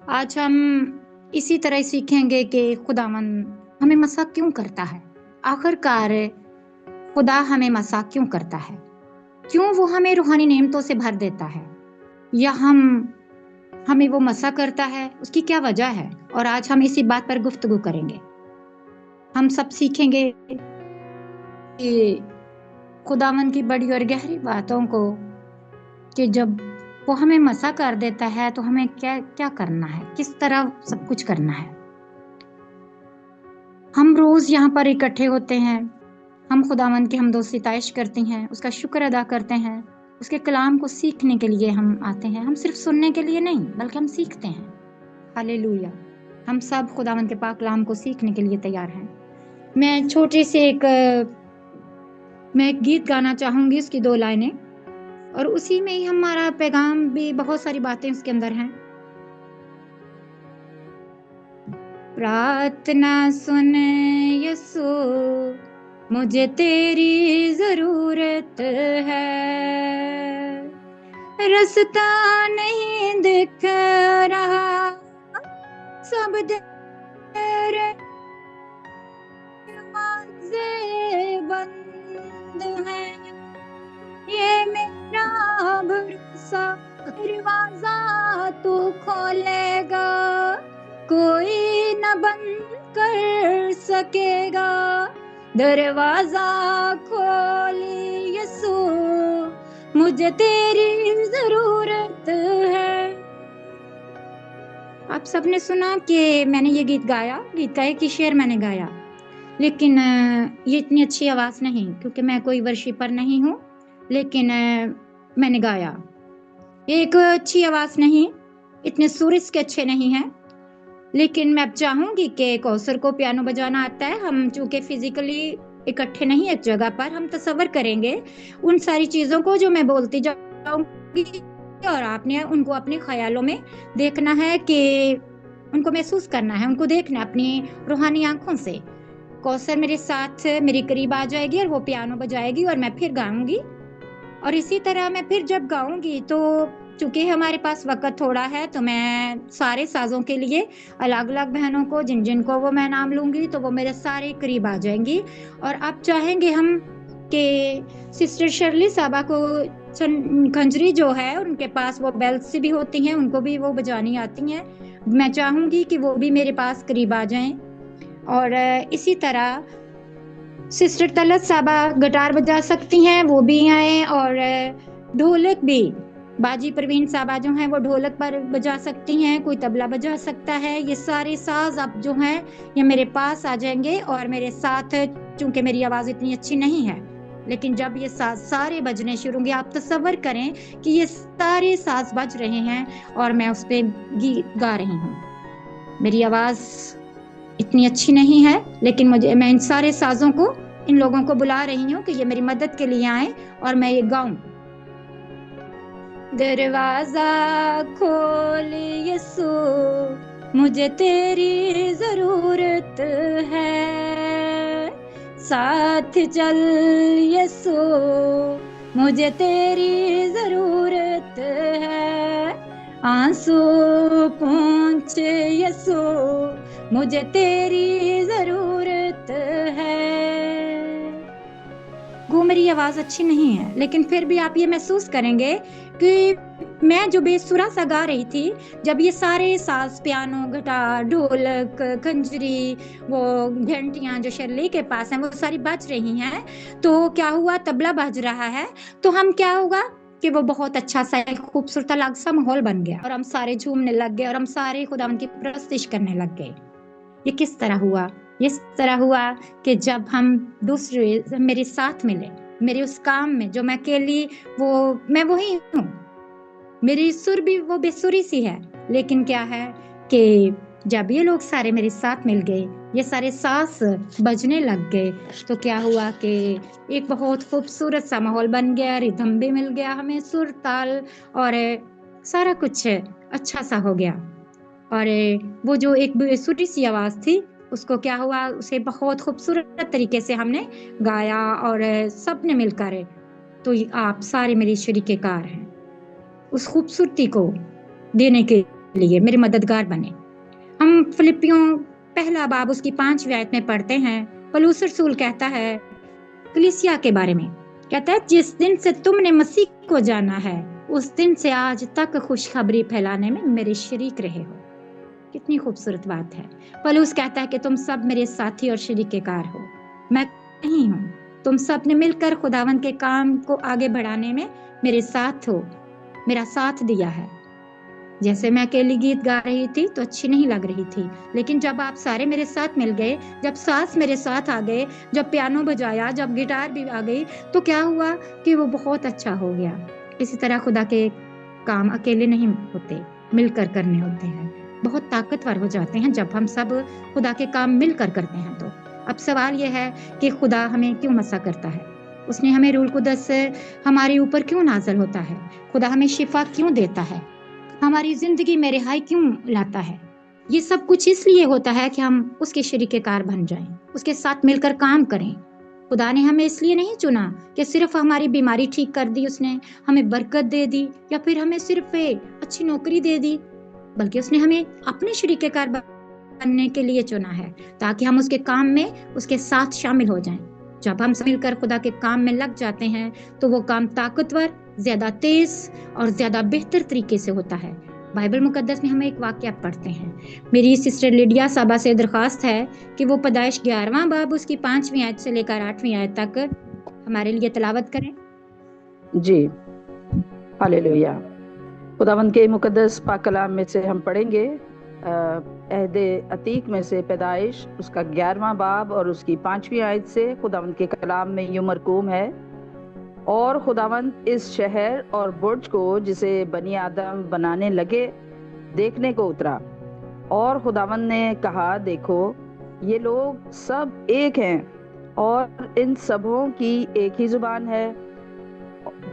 आज हम इसी तरह सीखेंगे कि खुदावंद हमें मसा क्यों करता है। आखिरकार खुदा हमें मसा क्यों करता है, क्यों वो हमें रूहानी नेमतों से भर देता है, या हमें वो मसा करता है, उसकी क्या वजह है। और आज हम इसी बात पर गुफ्तगू करेंगे। हम सब सीखेंगे कि खुदावंद की बड़ी और गहरी बातों को, कि जब वो हमें मसा कर देता है तो हमें क्या क्या करना है, किस तरह सब कुछ करना है। हम रोज यहाँ पर इकट्ठे होते हैं, हम खुदावंद की हमदो सिताइश करते हैं, उसका शुक्र अदा करते हैं, उसके कलाम को सीखने के लिए हम आते हैं। हम सिर्फ सुनने के लिए नहीं, बल्कि हम सीखते हैं। हालेलुया। हम सब खुदावंद के पाक कलाम को सीखने के लिए तैयार हैं। मैं छोटी सी मैं एक गीत गाना चाहूंगी, उसकी 2 लाइनें, और उसी में ही हमारा पैगाम भी, बहुत सारी बातें उसके अंदर हैं। प्रार्थना सुन यसु, मुझे तेरी जरूरत है। रास्ता नहीं दिख रहा, सब तेरे दरवाजे बंद हैं। ये मेरा भरोसा, दरवाजा तू खोलेगा, कोई न बंद कर सकेगा। दरवाजा खोल यसु, मुझे तेरी जरूरत है। आप सबने सुना कि मैंने ये गीत गाया, गीत का एक ही शेर मैंने गाया, लेकिन ये इतनी अच्छी आवाज नहीं, क्योंकि मैं कोई वर्शिपर नहीं हूँ। लेकिन मैंने गाया। ये एक अच्छी आवाज नहीं, इतने सुर इसके अच्छे नहीं हैं, लेकिन मैं चाहूंगी कि कौसर को पियानो बजाना आता है। हम चूंकि फिजिकली इकट्ठे नहीं एक जगह पर, हम तसव्वुर करेंगे उन सारी चीजों को जो मैं बोलती जाऊंगी, और आपने उनको अपने ख्यालों में देखना है, कि उनको महसूस करना है, उनको देखना अपनी रूहानी आंखों से। कौसर मेरे साथ मेरे करीब आ जाएगी और वो पियानो बजाएगी, और मैं फिर गाऊंगी। और इसी तरह मैं फिर जब गाऊंगी, तो चूंकि हमारे पास वक्त थोड़ा है, तो मैं सारे साजों के लिए अलग अलग बहनों को, जिन जिन को वो मैं नाम लूंगी, तो वो मेरे सारे करीब आ जाएंगी। और अब चाहेंगे हम कि सिस्टर शर्ली साहबा को खंजरी जो है, उनके पास वो बेल्स भी होती हैं, उनको भी वो बजानी आती हैं। मैं चाहूंगी कि वो भी मेरे पास करीब आ जाएं। और इसी तरह सिस्टर तलत साहबा गिटार बजा सकती हैं, वो भी आए। और ढोलक भी, बाजी परवीन साहबा जो हैं वो ढोलक पर बजा सकती हैं, कोई तबला बजा सकता है। ये सारे साज अब जो हैं ये मेरे पास आ जाएंगे और मेरे साथ, चूंकि मेरी आवाज इतनी अच्छी नहीं है, लेकिन जब ये साज सारे बजने शुरू होंगे, आप तसव्वुर करें कि ये सारे साज बज रहे हैं और मैं उस पर गीत गा रही हूँ। मेरी आवाज इतनी अच्छी नहीं है, लेकिन मैं इन सारे साजों को, इन लोगों को बुला रही हूँ कि ये मेरी मदद के लिए आए और मैं ये गाऊं। दरवाजा खोल यसु, मुझे तेरी जरूरत है। साथ चल यसु, मुझे तेरी जरूरत है। आंसू पोंछ यसु, मुझे तेरी जरूरत है। वो मेरी आवाज अच्छी नहीं है, लेकिन फिर भी आप ये महसूस करेंगे कि मैं जो बेसुरा सा गा रही थी, जब ये सारे साज, पियानो, गिटार, ढोलक, खंजरी, वो घंटियां जो शर्ली के पास हैं, वो सारी बज रही हैं, तो क्या हुआ, तबला बज रहा है, तो हम क्या होगा कि वो बहुत अच्छा सा एक खूबसूरत अलग सा माहौल बन गया, और हम सारे झूमने लग गए, और हम सारे खुदावंद की प्रस्तिश करने लग गए। ये किस तरह हुआ? इस तरह हुआ कि जब हम दूसरे मेरे साथ मिले, मेरे उस काम में जो मैं अकेली, वो मैं वही हूँ, मेरी सुर भी वो बेसुरी सी है, लेकिन क्या है कि जब ये लोग सारे मेरे साथ मिल गए, ये सारे सांस बजने लग गए, तो क्या हुआ कि एक बहुत खूबसूरत सा माहौल बन गया, रिदम भी मिल गया हमें, सुर ताल, और सारा कुछ अच्छा सा हो गया। और वो जो एक बेसुरी सी आवाज थी, उसको क्या हुआ, उसे बहुत खूबसूरत तरीके से हमने गाया, और सबने मिलकर, तो आप सारे मेरे शरीकेकार हैं उस खूबसूरती को देने के लिए मेरे मददगार बने। हम फिलिपियों पहला बाब उसकी 5वीं आयत में पढ़ते हैं, पौलुस रसूल कहता है कलीसिया के बारे में, कहता है जिस दिन से तुमने मसीह को जाना है उस दिन से आज तक खुशखबरी फैलाने में मेरे शरीक रहे हो। कितनी खूबसूरत बात है। पौलुस कहता है कि तुम सब मेरे साथी और शरीकेकार हो, मैं नहीं हूं, तुम सब ने मिलकर खुदावंद के काम को आगे बढ़ाने में मेरे साथ हो, मेरा साथ दिया है। जैसे मैं अकेली गीत गा रही थी तो अच्छी नहीं लग रही थी, लेकिन जब आप सारे मेरे साथ मिल गए, जब सास मेरे साथ आ गए, जब पियानो बजाया, जब गिटार भी आ गई, तो क्या हुआ कि वो बहुत अच्छा हो गया। इसी तरह खुदा के काम अकेले नहीं होते, मिलकर करने होते हैं, बहुत ताकतवर हो जाते हैं जब हम सब खुदा के काम मिलकर करते हैं। तो अब सवाल यह है कि खुदा हमें क्यों मसा करता है, उसने हमें रूल कुदस हमारे ऊपर क्यों नाज़िल होता है, खुदा हमें शिफा क्यों देता है, हमारी जिंदगी में रिहाई क्यों लाता है। ये सब कुछ इसलिए होता है कि हम उसके शरीकेकार बन जाएं, उसके साथ मिलकर काम करें। खुदा ने हमें इसलिए नहीं चुना कि सिर्फ हमारी बीमारी ठीक कर दी उसने, हमें बरकत दे दी, या फिर हमें सिर्फ एक अच्छी नौकरी दे दी, बल्कि उसने हमें अपने शरीकेकार बनने के लिए चुना है ताकि हम उसके काम में उसके साथ शामिल हो जाएं। जब हम मिलकर खुदा के काम में लग जाते हैं तो वो काम ताकतवर, ज्यादा तेज और ज्यादा बेहतर तरीके से होता है। बाइबल मुकद्दस में हम एक वाकया पढ़ते हैं। मेरी सिस्टर लिडिया साबा से दरखास्त है कि वो पैदाइश 11वां बाब उसकी 5वीं आयत से लेकर 8वीं आयत तक हमारे लिए तिलावत करें। जी, हालेलुया। खुदावंद के मुकद्दस पाक कलाम में से हम पढ़ेंगे अहदे अतीक में से पैदाइश उसका 11वां बाब और उसकी 5वीं आयत से। खुदावंद के कलाम में यूं मरकूम है, और खुदावंद इस शहर और बुर्ज को जिसे बनी आदम बनाने लगे देखने को उतरा, और खुदावंद ने कहा देखो ये लोग सब एक हैं और इन सबों की एक ही जुबान है।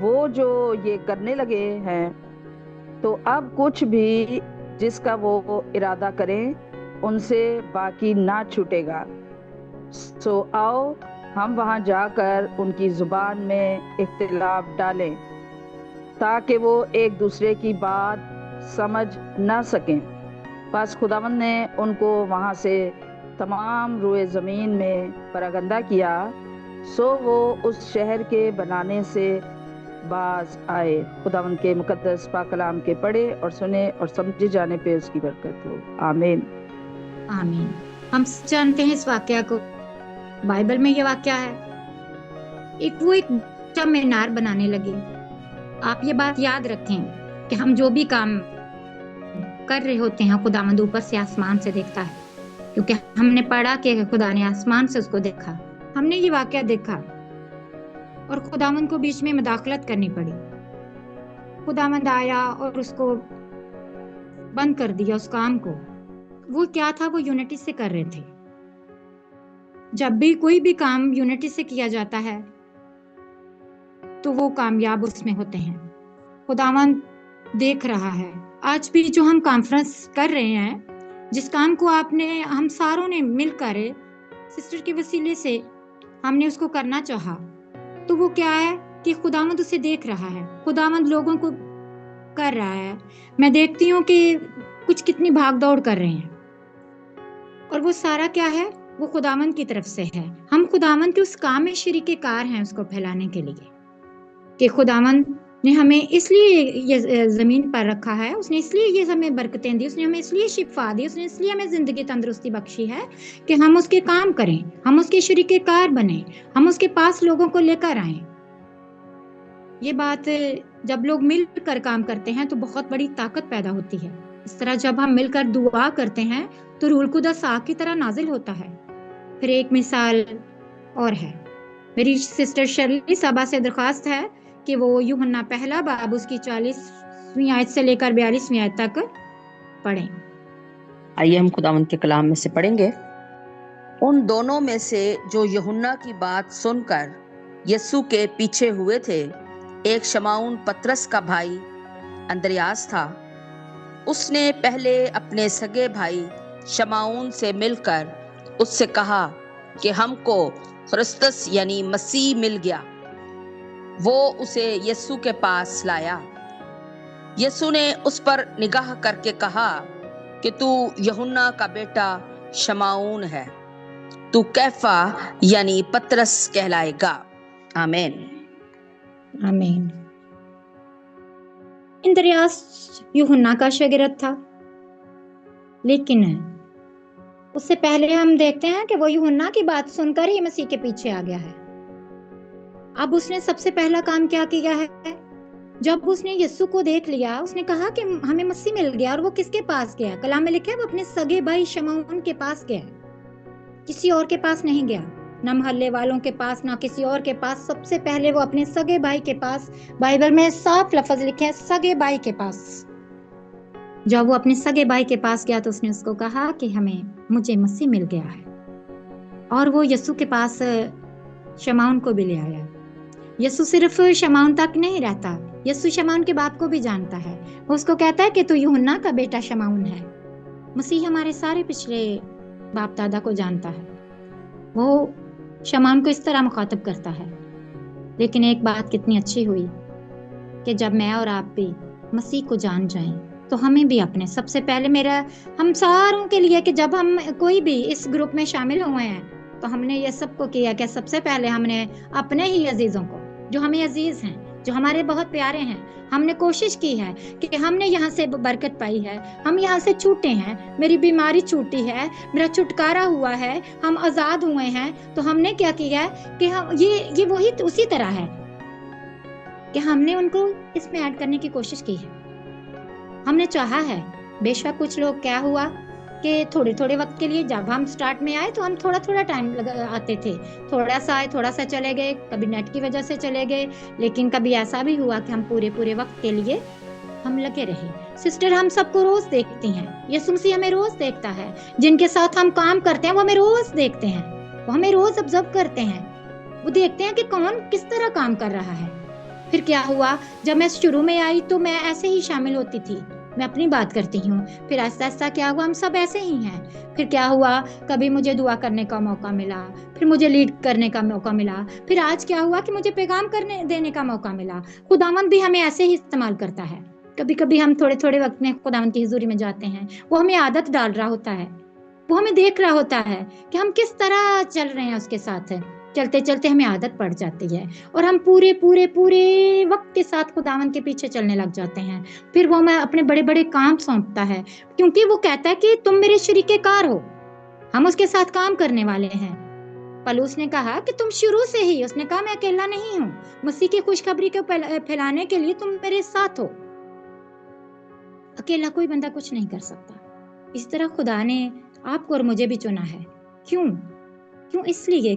वो जो ये करने लगे हैं तो अब कुछ भी जिसका वो इरादा करें उनसे बाकी ना छूटेगा। सो आओ हम वहां जाकर उनकी जुबान में इख्तिलाफ डालें ताकि वो एक दूसरे की बात समझ ना सकें। बस खुदावंद ने उनको वहां से तमाम रुए ज़मीन में परागंदा किया, सो वो उस शहर के बनाने से बाज आए। खुदावंद के मुकद्दस पाक कलाम के पढ़े और सुने और समझे जाने पे उसकी बरकत हो। आमीन आमीन। हम जानते हैं इस वाकया को, बाइबल में ये वाकया है। एक बच्चा मीनार बनाने लगे। आप ये बात याद रखें कि हम जो भी काम कर रहे होते हैं खुदावंद ऊपर से आसमान से देखता है, क्योंकि हमने पढ़ा कि खुदा ने आसमान से उसको देखा। हमने ये वाकया देखा और खुदावंद को बीच में मुदाखलत करनी पड़ी। खुदावंद आया और उसको बंद कर दिया उस काम को। वो क्या था, वो यूनिटी से कर रहे थे। जब भी कोई भी काम यूनिटी से किया जाता है तो वो कामयाब उसमें होते हैं। खुदावंद देख रहा है। आज भी जो हम कॉन्फ्रेंस कर रहे हैं, जिस काम को हम सारों ने मिलकर सिस्टर के वसीले से हमने उसको करना चाहा, तो वो क्या है कि खुदावंद उसे देख रहा है, खुदावंद लोगों को कर रहा है। मैं देखती हूँ कि कुछ कितनी भाग दौड़ कर रहे हैं, और वो सारा क्या है, वो खुदावंद की तरफ से है। हम खुदावंद के उस काम में शरीकेकार हैं उसको फैलाने के लिए, कि खुदावंद ने हमें इसलिए ये जमीन पर रखा है, उसने इसलिए ये हमें बरकतें दी, उसने हमें इसलिए शिफा दी, उसने इसलिए हमें जिंदगी तंदुरुस्ती बख्शी है कि हम उसके काम करें, हम उसके शरीकेकार बने, हम उसके पास लोगों को लेकर आए। ये बात जब लोग मिलकर काम करते हैं तो बहुत बड़ी ताकत पैदा होती है। इस तरह जब हम मिलकर दुआ करते हैं तो रूह कुदस आग की तरह नाजिल होता है। फिर एक मिसाल और है, मेरी सिस्टर शर्ली साबा से दरखास्त है कि वो यूहन्ना पहला बाब उसकी 40वीं आयत से लेकर 42वीं आयत तक पढ़ें। आइए हम खुदावंद के कलाम में से पढ़ेंगे। उन दोनों में से जो यूहन्ना की बात सुनकर यीशु के पीछे हुए थे, एक शमौन पतरस का भाई अंद्रयास था। उसने पहले अपने सगे भाई शमौन से मिलकर उससे कहा कि हमको ख्रिस्तस यानी मसीह मिल गया। वो उसे यीशु के पास लाया। यीशु ने उस पर निगाह करके कहा कि तू यूहन्ना का बेटा शमाऊन है, तू कैफा यानी पतरस कहलाएगा। आमीन। आमीन। इंद्रियास यूहन्ना का शागिर्द था, लेकिन उससे पहले हम देखते हैं कि वो यूहन्ना की बात सुनकर ही मसीह के पीछे आ गया है। अब उसने सबसे पहला काम क्या किया है? जब उसने यीशु को देख लिया, उसने कहा कि हमें मसीह मिल गया। और वो किसके पास गया? कलाम में लिखा है वो अपने सगे भाई शमौन के पास गया, किसी और के पास नहीं गया, ना मोहल्ले वालों के पास, ना किसी और के पास। सबसे पहले वो अपने सगे भाई के पास, बाइबल में साफ लफ्ज लिखे है सगे भाई के पास। जब वो अपने सगे भाई के पास गया तो उसने उसको कहा कि मुझे मसीह मिल गया है। और वो यीशु के पास शमौन को भी ले आया। यीशु सिर्फ शमौन तक नहीं रहता, यीशु शमौन की बात को भी जानता है। वो उसको कहता है कि तू यूहन्ना का बेटा शमौन है। मसीह हमारे सारे पिछले बाप दादा को जानता है। वो शमौन को इस तरह मुखातब करता है। लेकिन एक बात कितनी अच्छी हुई कि जब मैं और आप भी मसीह को जान जाएं तो हमें भी अपने, सबसे पहले हम सारों के लिए, कि जब हम कोई भी इस ग्रुप में शामिल हुए हैं तो हमने ये सबको किया कि सबसे पहले हमने अपने ही अजीजों को, जो हमें अजीज हैं, जो हमारे बहुत प्यारे हैं, हमने कोशिश की है कि हमने यहाँ से बरकत पाई है, हम यहाँ से छूटे हैं, मेरी बीमारी छूटी है, मेरा छुटकारा हुआ है, हम आजाद हुए हैं। तो हमने क्या किया है कि हम ये वही उसी तरह है कि हमने उनको इसमें ऐड करने की कोशिश की है। हमने चाहा है। बेशक कुछ लोग क्या हुआ कि थोड़े थोड़े वक्त के लिए, जब हम स्टार्ट में आए तो हम थोड़ा थोड़ा टाइम आते थे, थोड़ा सा आए, थोड़ा सा चले गए, कभी नेट की वजह से चले गए। लेकिन कभी ऐसा भी हुआ कि हम पूरे वक्त के लिए हम लगे रहे। सिस्टर हम सबको रोज देखती हैं, यीशु मसीह हमें रोज देखता है। जिनके साथ हम काम करते हैं वो हमें रोज देखते हैं, वो हमें रोज ऑब्जर्व करते हैं, वो देखते हैं कि कौन किस तरह काम कर रहा है। फिर क्या हुआ, जब मैं शुरू में आई तो मैं ऐसे ही शामिल होती थी, मैं अपनी बात करती हूँ। फिर आहिस्ता आहिस्ता क्या हुआ, हम सब ऐसे ही हैं। फिर क्या हुआ, कभी मुझे दुआ करने का मौका मिला, फिर मुझे लीड करने का मौका मिला, फिर आज क्या हुआ कि मुझे पैगाम करने देने का मौका मिला। खुदावंद भी हमें ऐसे ही इस्तेमाल करता है। कभी कभी हम थोड़े थोड़े वक्त में खुदावंद की हुजूरी में जाते हैं, वो हमें आदत डाल रहा होता है, वो हमें देख रहा होता है कि हम किस तरह चल रहे हैं उसके साथ। चलते चलते हमें आदत पड़ जाती है और हम पूरे वक्त के साथ खुदावंद के पीछे चलने लग जाते हैं। फिर वो हमें अपने बड़े बड़े काम सौंपता है, क्योंकि वो कहता है कि तुम मेरे शरीकेकार हो, हम उसके साथ काम करने वाले हैं। पौलुस ने कहा कि तुम शुरू से ही, उसने कहा मैं अकेला नहीं हूँ, मसीह की खुशखबरी को फैलाने के लिए तुम मेरे साथ हो। अकेला कोई बंदा कुछ नहीं कर सकता। इस तरह खुदा ने आपको और मुझे भी चुना है। क्यों? इसलिए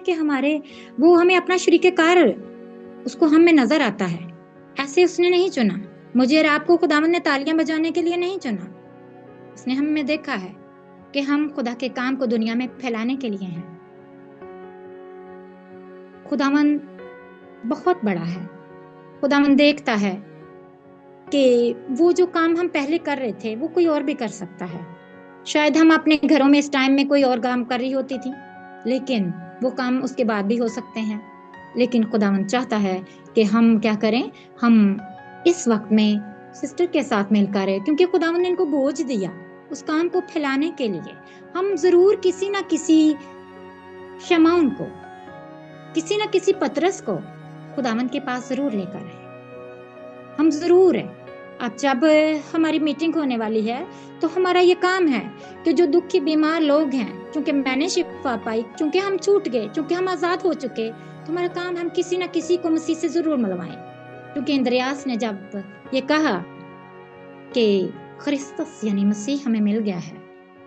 कि वो हमें अपना शरीकेकार, उसको हम में नजर आता है। ऐसे उसने नहीं चुना। मुझे और आपको खुदावंद ने तालियां बजाने के लिए नहीं चुना। उसने हम में देखा है कि हम खुदा के काम को दुनिया में फैलाने के लिए हैं। खुदावंद बहुत बड़ा है। खुदावंद देखता है कि वो जो काम हम पहले कर रहे थे वो कोई और भी कर सकता है। शायद हम अपने घरों में इस टाइम में कोई और काम कर रही होती थी, लेकिन वो काम उसके बाद भी हो सकते हैं। लेकिन खुदावंद चाहता है कि हम क्या करें, हम इस वक्त में सिस्टर के साथ मिलकर रहे, क्योंकि खुदावंद ने इनको बोझ दिया उस काम को फैलाने के लिए। हम जरूर किसी ना किसी शमौन को, किसी ना किसी पतरस को खुदावंद के पास जरूर लेकर आए। हम जरूर है। अब जब हमारी मीटिंग होने वाली है तो हमारा ये काम है कि जो दुखी बीमार लोग हैं, क्योंकि मैंने शिफा पाई, क्योंकि हम छूट गए, क्योंकि हम आजाद हो चुके, तो हमारा काम हम किसी ना किसी को मसीह से जरूर मिलवाएं। क्योंकि इंद्रियास ने जब ये कहा कि क्रिस्तस यानी मसीह हमें मिल गया है,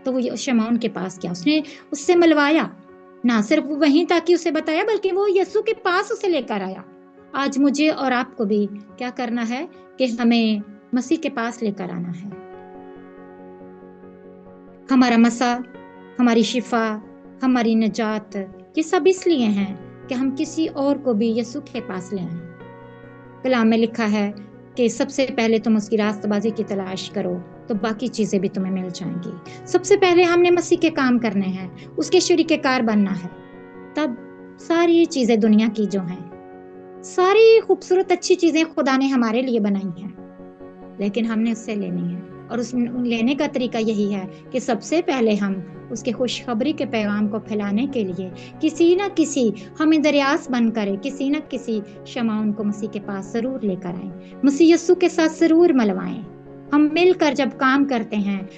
तो वो शमौन के पास गया, उसने उससे मिलवाया। ना सिर्फ वहीं ताकि उसे बताया, बल्कि वो यीशु के पास उसे लेकर आया। आज मुझे और आपको भी क्या करना है कि हमें मसीह के पास लेकर आना है। हमारा मसा, हमारी शिफा, हमारी निजात, ये सब इसलिए हैं कि हम किसी और को भी यीशु के पास ले आए। कलाम में लिखा है कि सबसे पहले तुम उसकी रास्तबाजी की तलाश करो तो बाकी चीजें भी तुम्हें मिल जाएंगी। सबसे पहले हमने मसीह के काम करने हैं, उसके शरीकेकार बनना है, तब सारी चीजें दुनिया की जो हैं, सारी खूबसूरत अच्छी चीजें खुदा ने हमारे लिए बनाई हैं, लेकिन हमने उससे लेनी है। और उस लेने का तरीका यही है कि सबसे पहले हम उसके खुशखबरी के पैगाम को फैलाने के लिए किसी ना किसी हमें दरियास बन करे, किसी ना किसी शमाउन को मसीह के पास जरूर लेकर आए, मसीह यस्सु के साथ जरूर मिलवाएं। हम मिलकर जब काम करते हैं,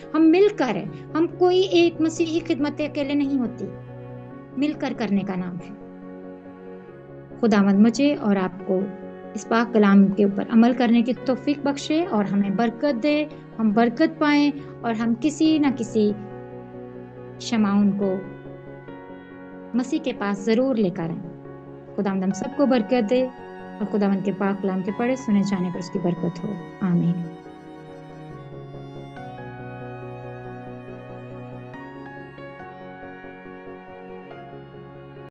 हम कोई एक मसीही खिदमत अकेले नहीं होती, मिलकर करने का नाम है। खुदावंद मुझे और आपको इस पाक कलाम के ऊपर अमल करने की तौफीक बख्शे और हमें बरकत दे, हम बरकत पाएं और हम किसी ना किसी शमाउन को मसीह के पास जरूर लेकर आए। खुदावंद हम सबको बरकत दे और खुदावंद के पाक कलाम के पढ़े सुने जाने पर उसकी बरकत हो। आमीन।